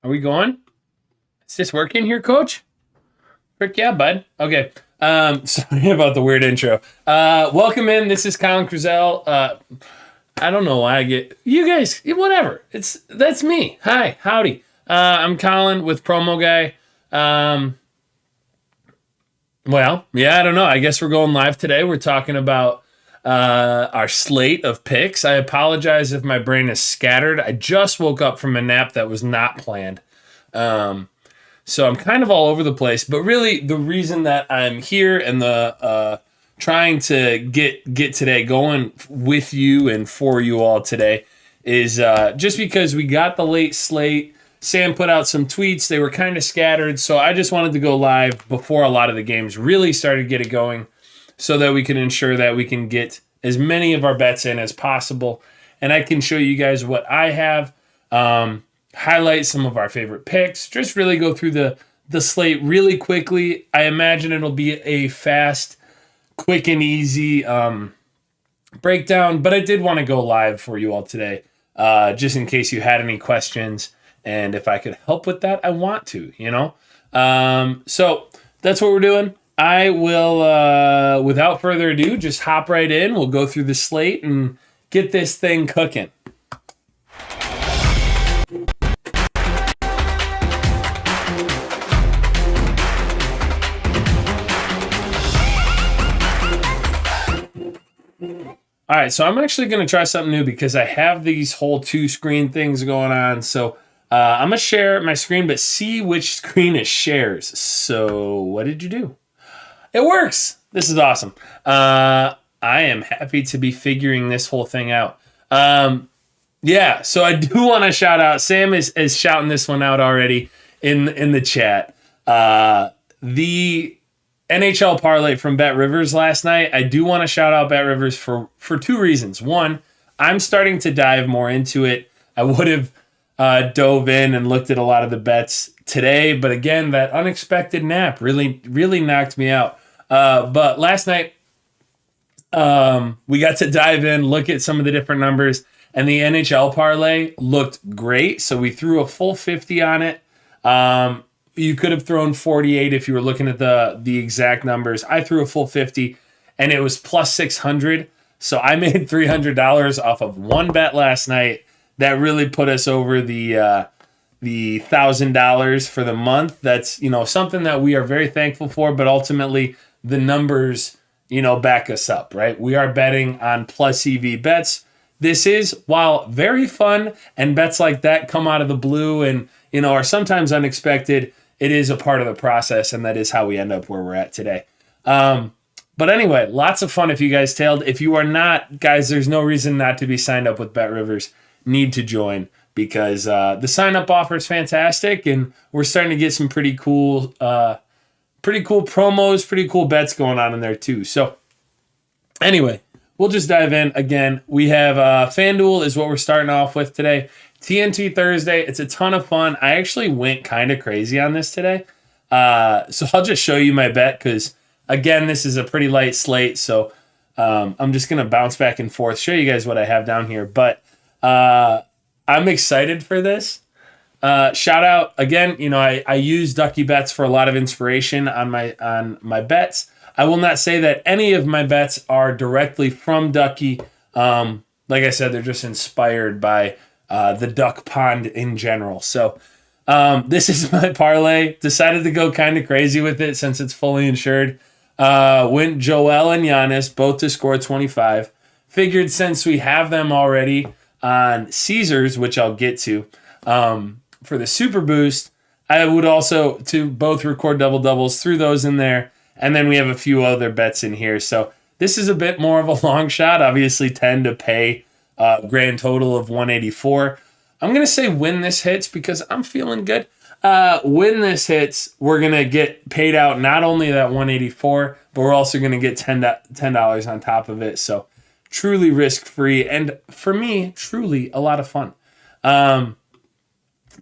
Are we going? Is this working here, Coach? Frick yeah, bud. Okay. Sorry about the weird intro. Welcome in. This is Colin Crizel. I don't know why I get you guys. Whatever. That's me. Hi, howdy. I'm Colin with Promoguy. Well, yeah, I don't know. I guess we're going live today. We're talking about our slate of picks. I apologize if my brain is scattered. I just woke up from a nap that was not planned. So I'm kind of all over the place, but really the reason that I'm here and the trying to get today going with you and for you all today is just because we got the late slate. Sam put out some tweets. They were kind of scattered, so I just wanted to go live before a lot of the games really started getting going so that we can ensure that we can get as many of our bets in as possible. And I can show you guys what I have. Highlight some of our favorite picks, just really go through the slate really quickly. I imagine it'll be a fast, quick, and easy breakdown, but I did want to go live for you all today, just in case you had any questions, and if I could help with that, I want to, So that's what we're doing. I will, without further ado, just hop right in. We'll go through the slate and get this thing cooking. All right, so I'm actually going to try something new because I have these whole two screen things going on. So I'm going to share my screen, but see which screen it shares. So what did you do? It works. This is awesome. I am happy to be figuring this whole thing out. Yeah, so I do want to shout out. Sam is shouting this one out already in the chat. The NHL parlay from BetRivers last night. I do want to shout out BetRivers for two reasons. One, I'm starting to dive more into it. I would have dove in and looked at a lot of the bets today, but again, that unexpected nap really knocked me out. But last night, we got to dive in, look at some of the different numbers, and the NHL parlay looked great. So we threw a full 50 on it. You could have thrown 48 if you were looking at the exact numbers. I threw a full 50, and it was plus 600. So I made $300 off of one bet last night. That really put us over the $1,000 for the month. That's something that we are very thankful for. But ultimately, the numbers back us up, right? We are betting on plus EV bets. This is, while very fun, and bets like that come out of the blue and are sometimes unexpected, it is a part of the process, and that is how we end up where we're at today. But anyway, lots of fun if you guys tailed. If you are not, guys, there's no reason not to be signed up with BetRivers. Need to join because the sign-up offer is fantastic, and we're starting to get some pretty cool promos, pretty cool bets going on in there too. So anyway, we'll just dive in. Again, we have Fanduel is what we're starting off with today. TNT Thursday. It's a ton of fun. I actually went kind of crazy on this today. So I'll just show you my bet because, again, this is a pretty light slate. So I'm just going to bounce back and forth, show you guys what I have down here. But I'm excited for this. Shout out, again, I use Ducky Bets for a lot of inspiration on my bets. I will not say that any of my bets are directly from Ducky. Like I said, they're just inspired by the duck pond in general. So this is my parlay. Decided to go kind of crazy with it since it's fully insured. Went Joel and Giannis both to score 25. Figured since we have them already on Caesars, which I'll get to, for the Super Boost, I would also to both record double-doubles, threw those in there. And then we have a few other bets in here. So this is a bit more of a long shot. Obviously 10 to pay grand total of 184. I'm going to say when this hits because I'm feeling good. When this hits, we're going to get paid out not only that 184, but we're also going to get $10 on top of it. So truly risk-free. And for me, truly a lot of fun.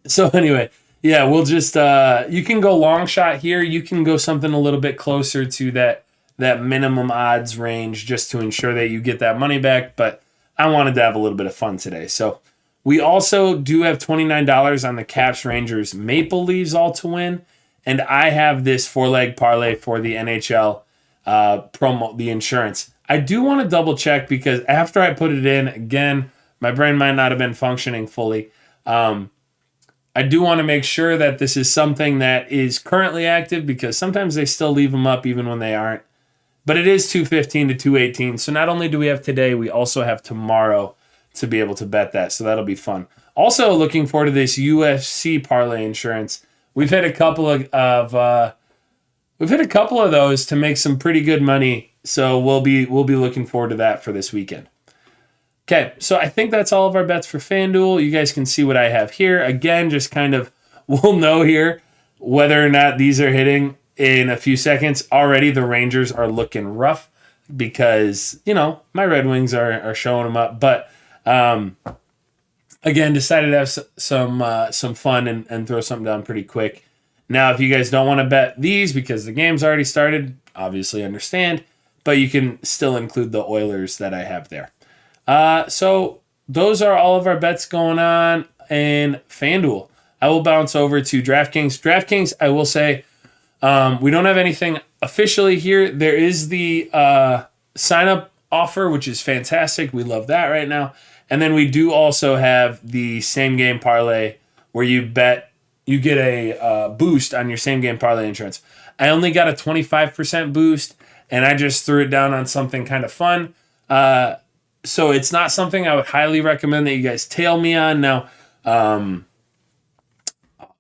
So anyway, yeah, we'll just, you can go long shot here. You can go something a little bit closer to that minimum odds range just to ensure that you get that money back. But I wanted to have a little bit of fun today. So We also do have $29 on the Caps Rangers Maple Leafs all to win. And I have this 4-leg parlay for the NHL promo, the insurance. I do want to double check because after I put it in, again, my brain might not have been functioning fully. I do want to make sure that this is something that is currently active because sometimes they still leave them up even when they aren't. But it is 215 to 218. So not only do we have today, we also have tomorrow to be able to bet that. So that'll be fun. Also looking forward to this UFC parlay insurance. We've hit a couple of those to make some pretty good money. So we'll be looking forward to that for this weekend. Okay, so I think that's all of our bets for FanDuel. You guys can see what I have here. Again, just kind of, we'll know here whether or not these are hitting in a few seconds. Already the Rangers are looking rough because, my Red Wings are showing them up. But, again, decided to have some fun and throw something down pretty quick. Now, if you guys don't want to bet these because the game's already started, obviously understand. But you can still include the Oilers that I have there. So those are all of our bets going on in FanDuel. I will bounce over to DraftKings. DraftKings, I will say, we don't have anything officially here. There is the sign-up offer, which is fantastic. We love that right now. And then we do also have the same-game parlay where you get a boost on your same-game parlay insurance. I only got a 25% boost, and I just threw it down on something kind of fun. So it's not something I would highly recommend that you guys tail me on. Now,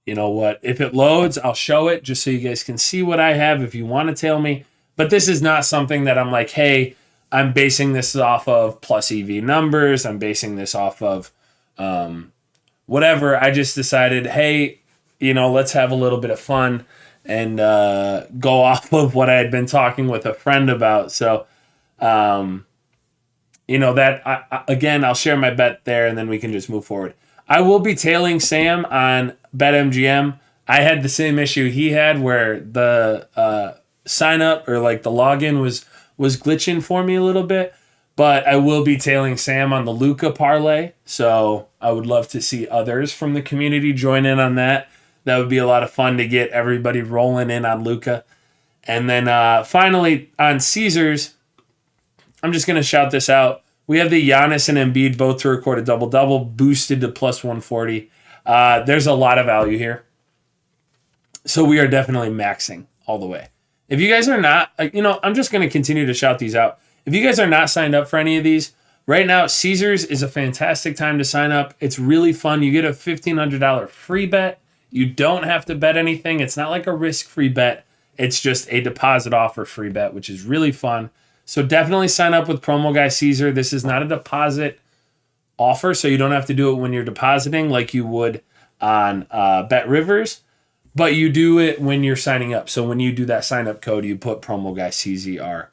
you know what? If it loads, I'll show it just so you guys can see what I have if you want to tail me. But this is not something that I'm like, hey, I'm basing this off of plus EV numbers. I'm basing this off of whatever. I just decided, hey, let's have a little bit of fun and go off of what I had been talking with a friend about. So, again, I'll share my bet there and then we can just move forward. I will be tailing Sam on BetMGM. I had the same issue he had where the sign up or like the login was glitching for me a little bit, but I will be tailing Sam on the Luka parlay. So I would love to see others from the community join in on that. That would be a lot of fun to get everybody rolling in on Luka. And then finally on Caesars, I'm just going to shout this out. We have the Giannis and Embiid both to record a double-double, boosted to plus 140. There's a lot of value here. So we are definitely maxing all the way. If you guys are not, I'm just going to continue to shout these out. If you guys are not signed up for any of these, right now, Caesars is a fantastic time to sign up. It's really fun. You get a $1,500 free bet. You don't have to bet anything. It's not like a risk-free bet. It's just a deposit offer free bet, which is really fun. So definitely sign up with Promoguy Caesar. This is not a deposit offer, so you don't have to do it when you're depositing like you would on BetRivers, but you do it when you're signing up. So when you do that sign-up code, you put Promoguy CZR,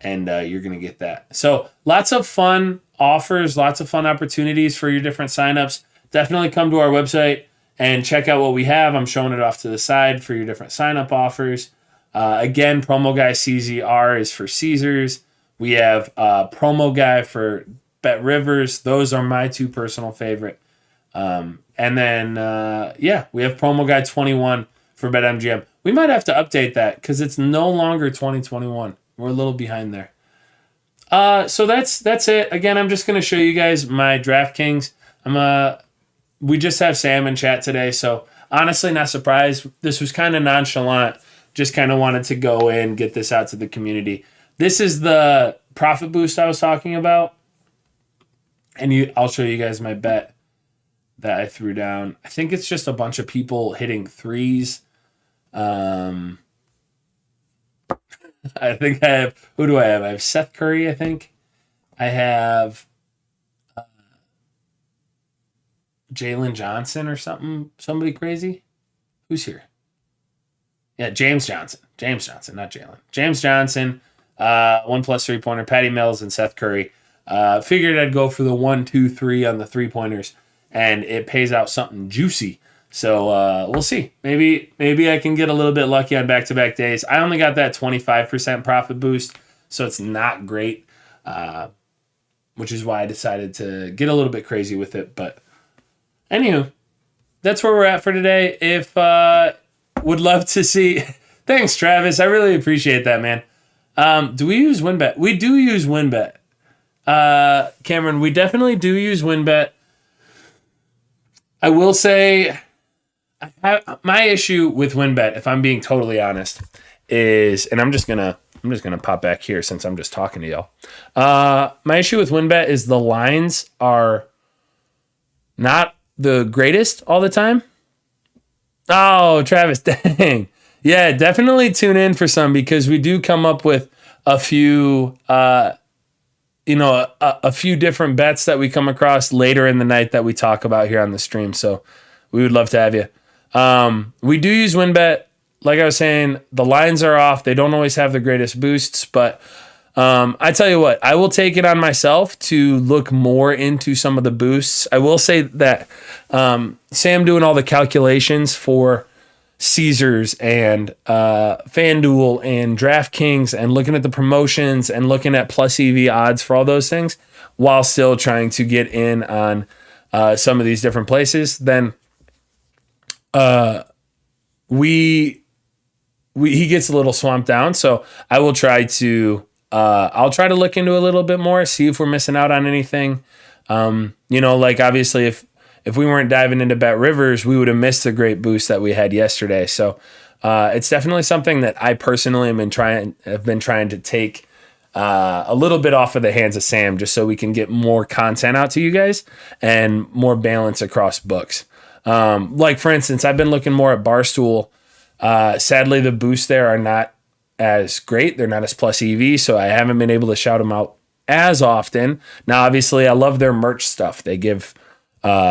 and you're going to get that. So lots of fun offers, lots of fun opportunities for your different signups. Definitely come to our website and check out what we have. I'm showing it off to the side for your different sign-up offers. Again, Promoguy CZR is for Caesars. We have Promoguy for BetRivers. Those are my two personal favorite. And then, we have Promoguy 21 for BetMGM. We might have to update that because it's no longer 2021. We're a little behind there. So that's it. Again, I'm just going to show you guys my DraftKings. We just have Sam in chat today, so honestly, not surprised. This was kind of nonchalant. Just kind of wanted to go in, get this out to the community. This is the profit boost I was talking about. And I'll show you guys my bet that I threw down. I think it's just a bunch of people hitting threes. I think I have, who do I have? I have Seth Curry, I think. I have Jalen Johnson or something. Somebody crazy. Who's here? Yeah, James Johnson, not Jalen. James Johnson, 1+ 3-pointer, Patty Mills, and Seth Curry. Figured I'd go for the 1, 2, 3 on the 3-pointers, and it pays out something juicy. So we'll see. Maybe I can get a little bit lucky on back-to-back days. I only got that 25% profit boost, so it's not great, which is why I decided to get a little bit crazy with it. But Anywho, that's where we're at for today. If would love to see. Thanks, Travis. I really appreciate that, man. Do we use WinBet? We do use WinBet. Cameron, we definitely do use WinBet. I will say my issue with WinBet, if I'm being totally honest, is, and I'm just gonna pop back here since I'm just talking to y'all. My issue with WinBet is the lines are not the greatest all the time. Oh, Travis, dang. Yeah, definitely tune in for some because we do come up with a few, a few different bets that we come across later in the night that we talk about here on the stream. So we would love to have you. We do use WinBet. Like I was saying, the lines are off. They don't always have the greatest boosts, but I tell you what, I will take it on myself to look more into some of the boosts. I will say that Sam doing all the calculations for Caesars and Fanduel and DraftKings and looking at the promotions and looking at plus EV odds for all those things while still trying to get in on some of these different places, then he gets a little swamped down. So I will try to I'll try to look into a little bit more, see if we're missing out on anything. Like obviously if we weren't diving into BetRivers, we would have missed the great boost that we had yesterday. So it's definitely something that I personally have been trying to take a little bit off of the hands of Sam, just so we can get more content out to you guys and more balance across books. Like for instance, I've been looking more at Barstool. Sadly, the boosts there are not as great. They're not as plus EV, so I haven't been able to shout them out as often. Now, obviously, I love their merch stuff. They give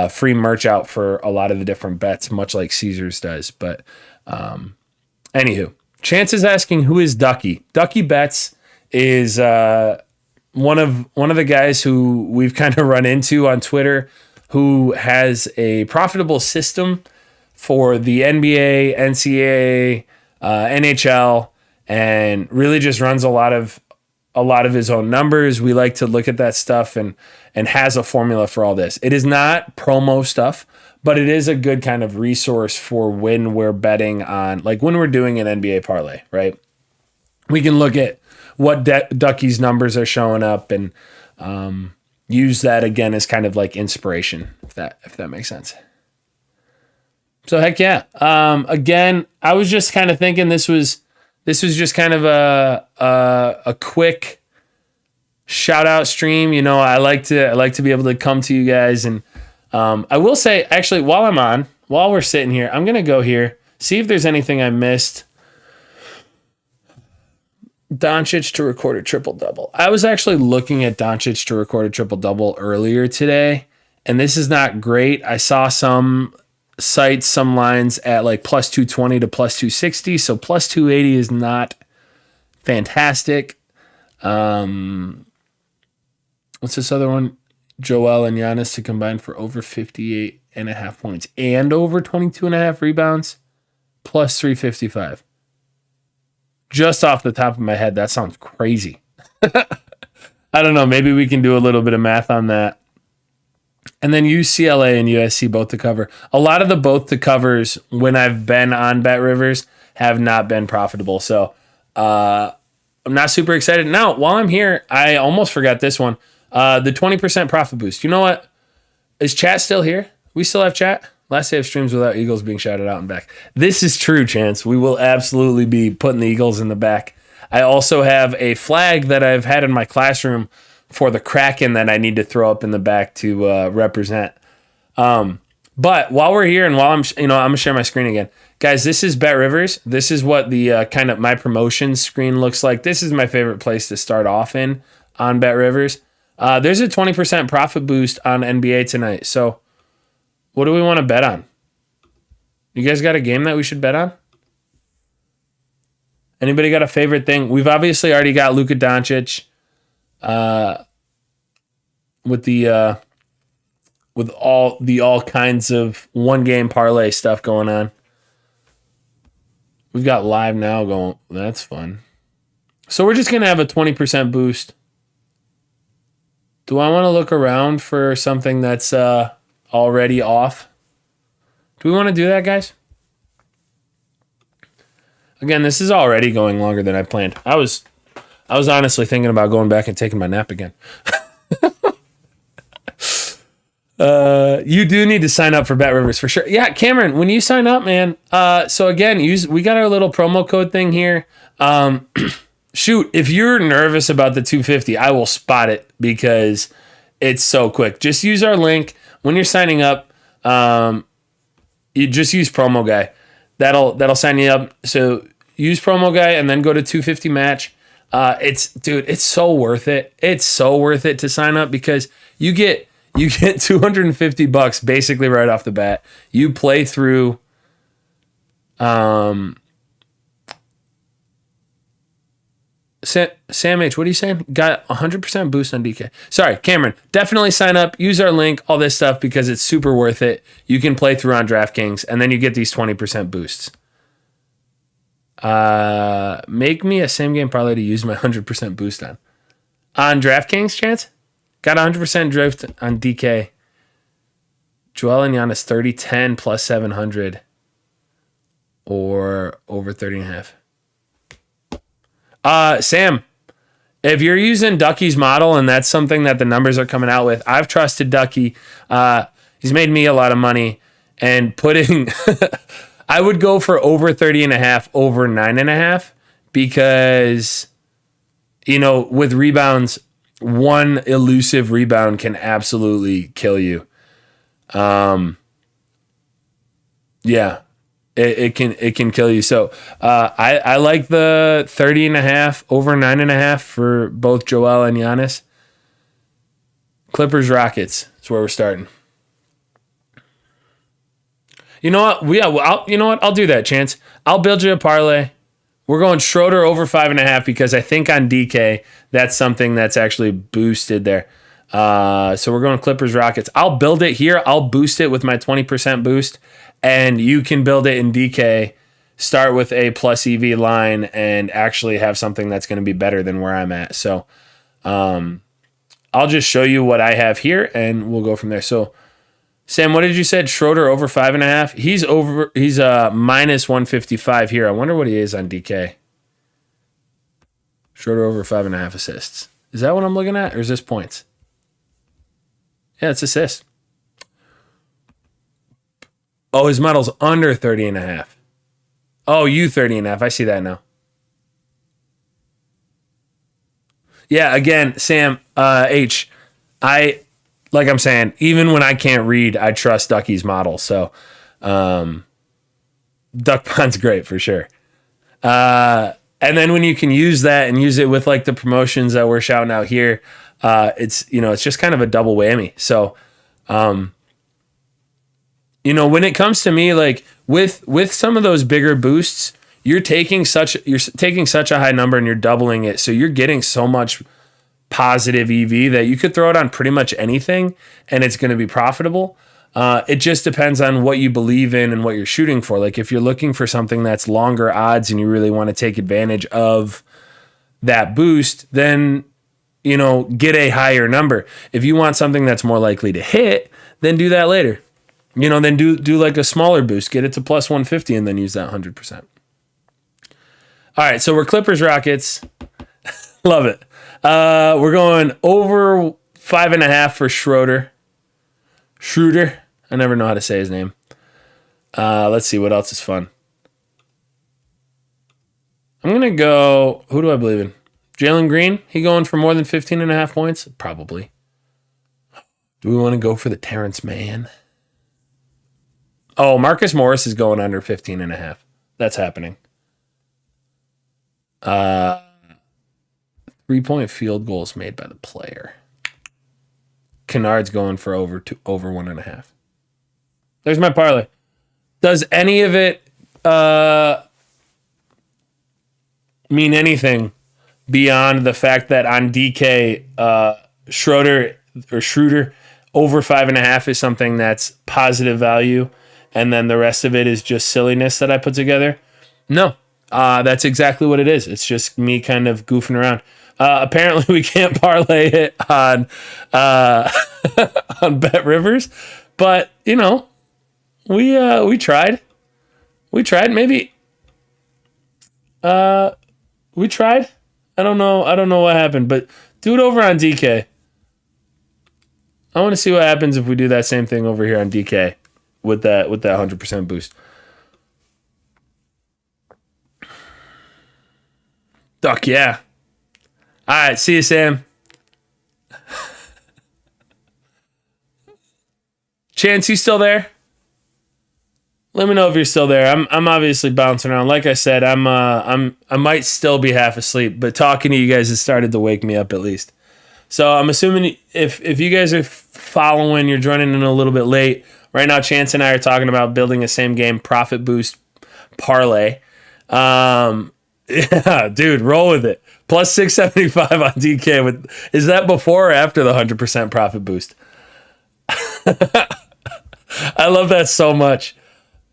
free merch out for a lot of the different bets, much like Caesars does. But anywho, Chance is asking, who is Ducky? Ducky Bets is one of the guys who we've kind of run into on Twitter, who has a profitable system for the NBA, NCAA, NHL, and really just runs a lot of his own numbers. We like to look at that stuff and has a formula for all this. It is not promo stuff, but it is a good kind of resource for when we're betting on, like when we're doing an NBA parlay, right? We can look at what Ducky's numbers are showing up and use that again as kind of like inspiration, if that makes sense. So heck yeah. Again, I was just kind of thinking this was just kind of a quick shout out stream. I like to be able to come to you guys, and I will say actually while we're sitting here, I'm gonna go here, see if there's anything I missed. Doncic to record a triple-double. I was actually looking at Doncic to record a triple-double earlier today, and this is not great. I saw some sites, some lines at like plus 220 to plus 260, so plus 280 is not fantastic. What's this other one? Joel and Giannis to combine for over 58.5 points and over 22.5 rebounds, plus 355. Just off the top of my head, that sounds crazy. I don't know. Maybe we can do a little bit of math on that. And then UCLA and USC both to cover. A lot of the both to covers when I've been on BetRivers have not been profitable. So I'm not super excited. Now, while I'm here, I almost forgot this one. The 20% profit boost. You know what? Is chat still here? We still have chat? Last day of streams without Eagles being shouted out and back. This is true, Chance. We will absolutely be putting the Eagles in the back. I also have a flag that I've had in my classroom for the Kraken that I need to throw up in the back to represent. But while we're here and while I'm going to share my screen again. Guys, this is BetRivers. This is what the kind of my promotions screen looks like. This is my favorite place to start off in on BetRivers. There's a 20% profit boost on NBA tonight. So what do we want to bet on? You guys got a game that we should bet on? Anybody got a favorite thing? We've obviously already got Luka Doncic with all kinds of one game parlay stuff going on. We've got live now going. That's fun. So we're just going to have a 20% boost. Do I want to look around for something that's already off. Do we want to do that, guys? Again, this is already going longer than I planned. I was honestly thinking about going back and taking my nap again. You do need to sign up for BetRivers for sure. Yeah, Cameron, when you sign up, man. So again, we got our little promo code thing here. Shoot, if you're nervous about the 250, I will spot it because it's so quick. Just use our link when you're signing up. You just use Promoguy. That'll sign you up. So use Promoguy and then go to 250 match. It's so worth it. It's so worth it to sign up because you get $250 basically right off the bat. You play through Sam H, what are you saying? Got 100% boost on DK. Sorry, Cameron. Definitely sign up. Use our link, all this stuff, because it's super worth it. You can play through on DraftKings, and then you get these 20% boosts. Make me a same game parlay to use my 100% boost on. On DraftKings, Chance? Got 100% drift on DK. Joel and Giannis 30-10 plus 700 or over 30.5. Sam, if you're using Ducky's model and that's something that the numbers are coming out with, I've trusted Ducky. He's made me a lot of money and putting, I would go for over 30.5, over 9.5 because, with rebounds, one elusive rebound can absolutely kill you. Yeah. It can kill you. So I like the 30.5 over 9.5 for both Joel and Giannis. Clippers Rockets is where we're starting. You know what? I'll do that, Chance. I'll build you a parlay. We're going Schroeder over 5.5 because I think on DK that's something that's actually boosted there. So we're going Clippers Rockets. I'll build it here. I'll boost it with my 20% boost. And you can build it in DK, start with a plus EV line, and actually have something that's going to be better than where I'm at. So I'll just show you what I have here, and we'll go from there. So, Sam, what did you say? Schroeder over 5.5? He's minus 155 here. I wonder what he is on DK. Schroeder over 5.5 assists. Is that what I'm looking at, or is this points? Yeah, it's assists. Oh, his model's under 30.5. Oh, you 30.5. I see that now. Yeah, again, Sam H. Like I'm saying, even when I can't read, I trust Ducky's model. So, Duck Pond's great for sure. And then when you can use that and use it with like the promotions that we're shouting out here, it's just kind of a double whammy. So, when it comes to me, like with some of those bigger boosts, you're taking such a high number and you're doubling it. So you're getting so much positive EV that you could throw it on pretty much anything and it's going to be profitable. It just depends on what you believe in and what you're shooting for. Like if you're looking for something that's longer odds and you really want to take advantage of that boost, then, get a higher number. If you want something that's more likely to hit, then do that later. Then do like a smaller boost, get it to plus 150 and then use that 100%. All right, so we're Clippers Rockets. Love it. We're going over 5.5 for Schroeder. I never know how to say his name. Let's see what else is fun. I'm going to go, who do I believe in? Jalen Green, he going for more than 15.5 points? Probably. Do we want to go for the Terrence Mann? Oh, Marcus Morris is going under 15.5. That's happening. 3-point field goals made by the player. Kennard's going for over 1.5. There's my parlay. Does any of it mean anything beyond the fact that on DK, Schroeder over 5.5 is something that's positive value, and then the rest of it is just silliness that I put together? No, that's exactly what it is. It's just me kind of goofing around. Apparently, we can't parlay it on on BetRivers But, we tried. We tried. Maybe we tried. I don't know. I don't know what happened, but do it over on DK. I want to see what happens if we do that same thing over here on DK with that 100% boost. Duck, yeah. All right, see you, Sam. Chance, you still there? Let me know if you're still there. I'm obviously bouncing around. Like I said, I might still be half asleep, but talking to you guys has started to wake me up at least. So I'm assuming if you guys are following, you're joining in a little bit late. Right now, Chance and I are talking about building a same game profit boost parlay. Yeah, dude, roll with it. Plus 675 on DK. Is that before or after the 100% profit boost? I love that so much.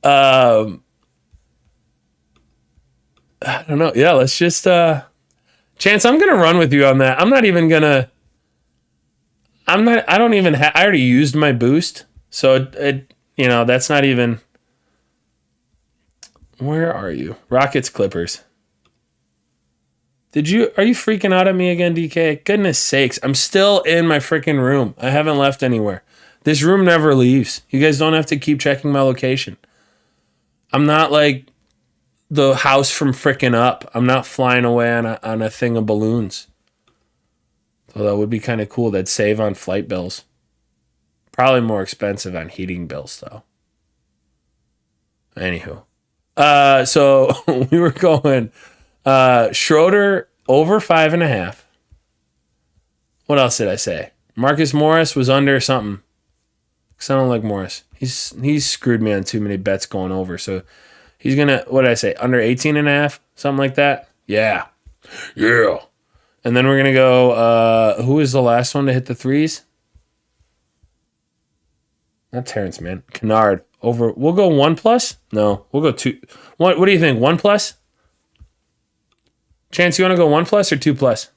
I don't know. Yeah, let's just Chance, I'm gonna run with you on that. I already used my boost. So that's not even. Where are you? Rockets Clippers. Are you freaking out at me again, DK? Goodness sakes. I'm still in my freaking room. I haven't left anywhere. This room never leaves. You guys don't have to keep checking my location. I'm not like the house from freaking Up. I'm not flying away on a thing of balloons. So that would be kind of cool. That'd save on flight bills. Probably more expensive on heating bills, though. Anywho. So we were going Schroeder over 5.5. What else did I say? Marcus Morris was under something. Because I don't like Morris. He's screwed me on too many bets going over. So he's going to, what did I say? Under 18.5? Something like that? Yeah. Yeah. And then we're going to go, who is the last one to hit the threes? Not Terrence, man. Kennard. Over. We'll go 1+? No. We'll go 2. What do you think? 1+? Chance, you want to go 1+ or 2+?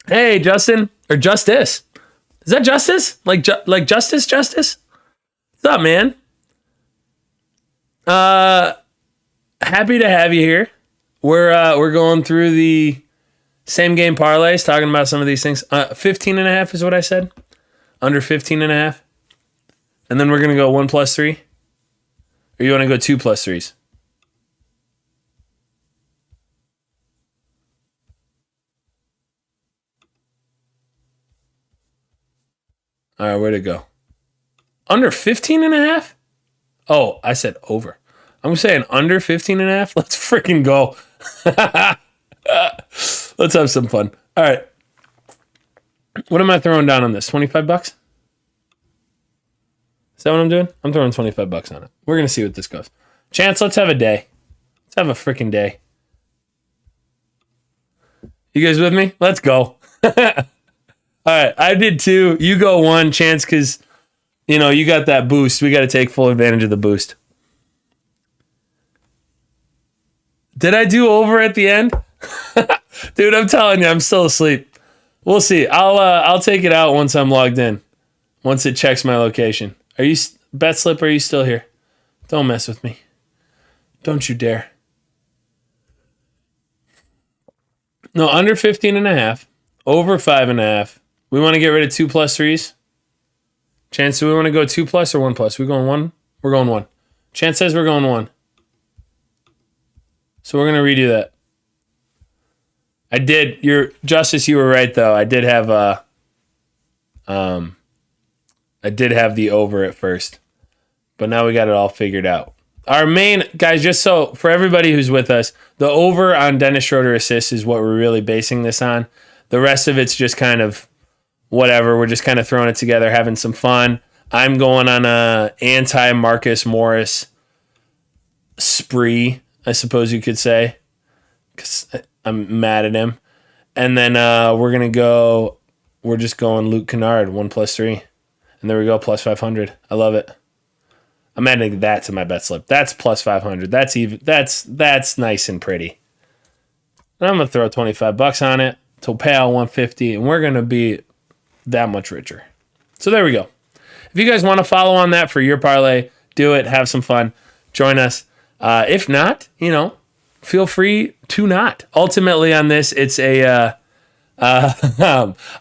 Hey, Justin. Or Justice. Is that Justice? Like Justice? What's up, man? Happy to have you here. We're going through the same game parlays, talking about some of these things. 15.5 is what I said. Under 15.5. And then we're going to go 1+3. Or you want to go 2+3s? All right, where'd it go? Under 15.5? Oh, I said over. I'm saying under 15.5. Let's freaking go. Let's have some fun. All right. What am I throwing down on this? $25? Is that what I'm doing? I'm throwing $25 on it. We're going to see what this goes. Chance, let's have a day. Let's have a freaking day. You guys with me? Let's go. All right. I did 2. You go 1, Chance, because, you got that boost. We got to take full advantage of the boost. Did I do over at the end? Dude, I'm telling you, I'm still asleep. We'll see. I'll take it out once I'm logged in. Once it checks my location. Are you Bet Slip? Are you still here? Don't mess with me. Don't you dare. No, under 15.5. Over 5.5. We want to get rid of 2+3s. Chance, do we want to go 2+ or 1+? We going 1? We're going 1. Chance says we're going 1. So we're going to redo that. I did. Justice, you were right though. I did have the over at first. But now we got it all figured out. Our main, guys, just so for everybody who's with us, the over on Dennis Schroeder assists is what we're really basing this on. The rest of it's just kind of whatever. We're just kind of throwing it together, having some fun. I'm going on a anti-Marcus Morris spree, I suppose you could say, because I'm mad at him. And then we're just going Luke Kennard, 1+3. And there we go, plus 500. I love it. I'm adding that to my bet slip. That's plus 500. That's even. That's nice and pretty. And I'm gonna throw $25 on it. to pay out 150, and we're going to be that much richer. So there we go. If you guys want to follow on that for your parlay, do it. Have some fun. Join us. If not, feel free to not. Ultimately on this, it's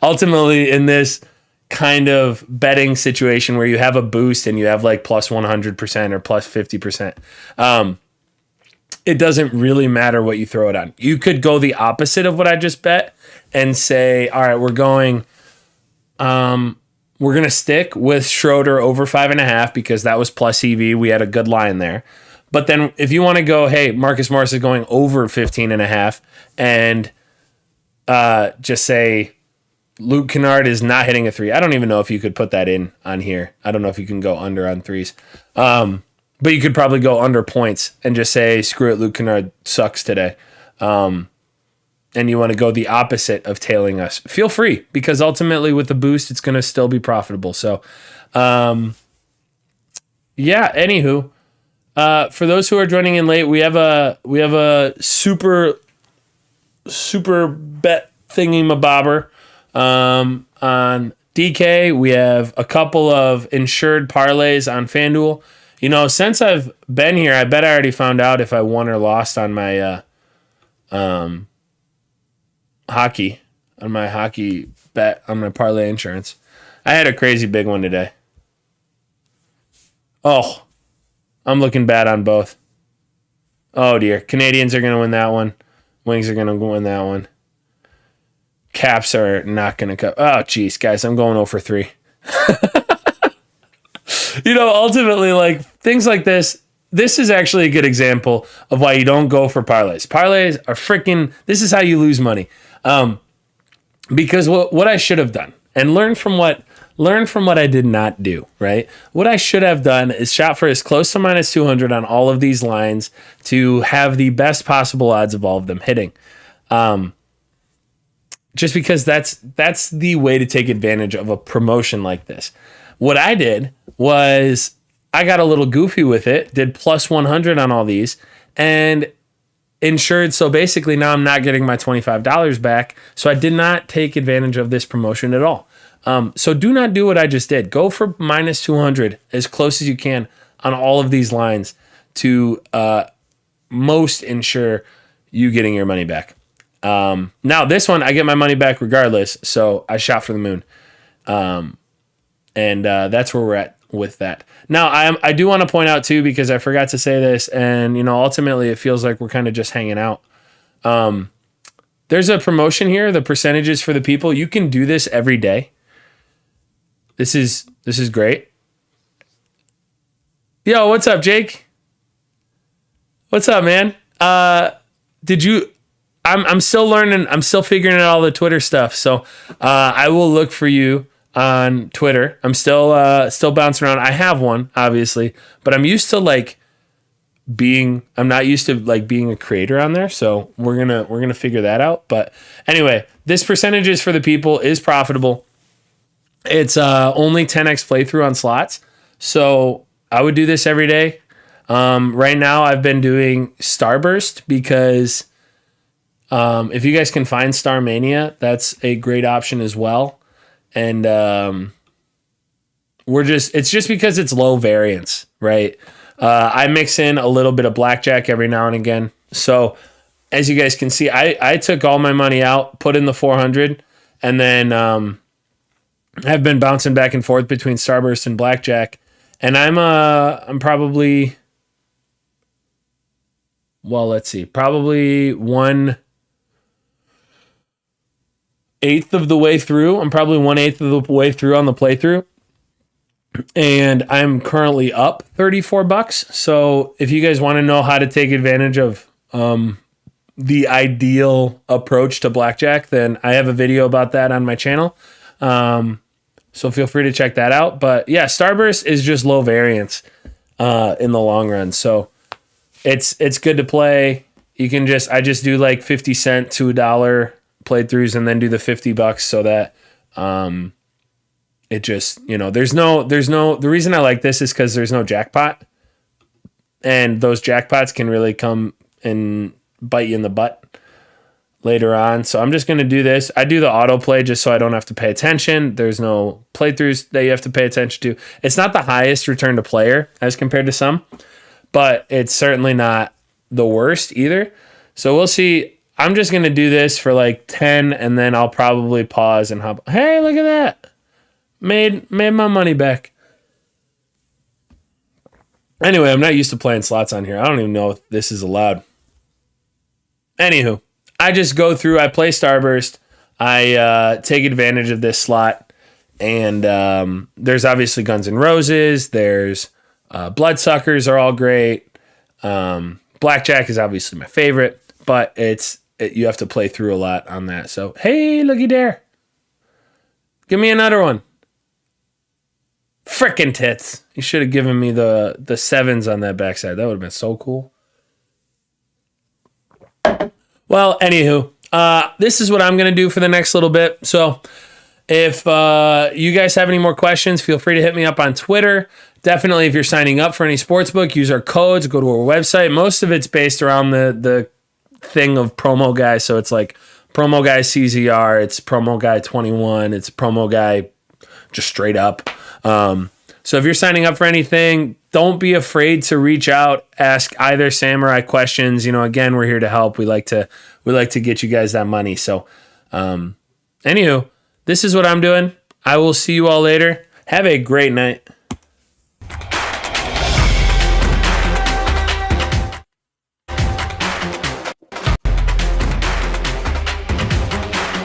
ultimately in this kind of betting situation where you have a boost and you have like plus 100% or plus 50%. It doesn't really matter what you throw it on. You could go the opposite of what I just bet and say, all right, we're going to stick with Schroeder over 5.5 because that was plus EV. We had a good line there. But then if you want to go, hey, Marcus Morris is going over 15.5 and just say Luke Kennard is not hitting a 3. I don't even know if you could put that in on here. I don't know if you can go under on 3s. But you could probably go under points and just say, screw it, Luke Kennard sucks today. And you want to go the opposite of tailing us. Feel free, because ultimately with the boost, it's going to still be profitable. So, anywho, for those who are joining in late, we have a super bet thingy-mabobber on DK. We have a couple of insured parlays on Fanduel. Since I've been here, I bet I already found out if I won or lost on my hockey bet on my parlay insurance. I had a crazy big one today. Oh, I'm looking bad on both. Oh dear. Canadians are going to win that one. Wings are going to win that one. Caps are not going to cut. Oh, geez, guys, I'm going 0 for 3. Ultimately, like things like this is actually a good example of why you don't go for parlays. Parlays are this is how you lose money. Because what I should have done, and learn from what I did not do, right? What I should have done is shot for as close to minus 200 on all of these lines to have the best possible odds of all of them hitting. Just because that's the way to take advantage of a promotion like this. What I did was I got a little goofy with it, did plus 100 on all these, and insured. So basically now I'm not getting my $25 back. So I did not take advantage of this promotion at all. So do not do what I just did. Go for minus 200 as close as you can on all of these lines to most ensure you getting your money back. Now this one, I get my money back regardless. So I shot for the moon. And that's where we're at with that. Now, I do want to point out too, because I forgot to say this, and ultimately it feels like we're kind of just hanging out. There's a promotion here, the percentages for the people. You can do this every day. This is great. Yo, what's up, Jake? What's up, man? I'm still learning. I'm still figuring out all the Twitter stuff. So I will look for you on Twitter. I'm still bouncing around. I have one, obviously, but I'm used to I'm not used to being a creator on there. So we're gonna figure that out. But anyway, this percentages for the people is profitable. It's only 10x playthrough on slots. So I would do this every day. Right now I've been doing Starburst because if you guys can find Starmania, that's a great option as well. And it's just because it's low variance, right? I mix in a little bit of blackjack every now and again. So as you guys can see, I took all my money out, put in the 400, and then I've been bouncing back and forth between Starburst and blackjack. And I'm probably, well, let's see, probably 1/8 of the way through. I'm probably 1/8 of the way through on the playthrough. And I'm currently up $34. So if you guys want to know how to take advantage of the ideal approach to blackjack, then I have a video about that on my channel. So feel free to check that out. But yeah, Starburst is just low variance in the long run. So it's good to play. You can I just do like 50 cent to $1 playthroughs and then do the $50 so that it just, the reason I like this is because there's no jackpot, and those jackpots can really come and bite you in the butt later on. So I'm just going to do this. I do the autoplay just so I don't have to pay attention. There's no playthroughs that you have to pay attention to. It's not the highest return to player as compared to some, but it's certainly not the worst either. So we'll see. I'm just going to do this for like 10 and then I'll probably pause and hop. Hey, look at that. Made my money back. Anyway, I'm not used to playing slots on here. I don't even know if this is allowed. Anywho, I just go through, I play Starburst. I take advantage of this slot. And there's obviously Guns N' Roses. There's Bloodsuckers are all great. Blackjack is obviously my favorite. But you have to play through a lot on that. So, hey, looky there. Give me another one. Frickin' tits. You should have given me the sevens on that backside. That would have been so cool. Well, anywho, this is what I'm going to do for the next little bit. So if you guys have any more questions, feel free to hit me up on Twitter. Definitely, if you're signing up for any sportsbook, use our codes, go to our website. Most of it's based around the thing of Promoguy. So it's like Promoguy CZR, it's Promoguy 21, it's Promoguy just straight up. So if you're signing up for anything, don't be afraid to reach out, ask either Samurai questions. You know, again, we're here to help. We like to get you guys that money. So, anywho, this is what I'm doing. I will see you all later. Have a great night.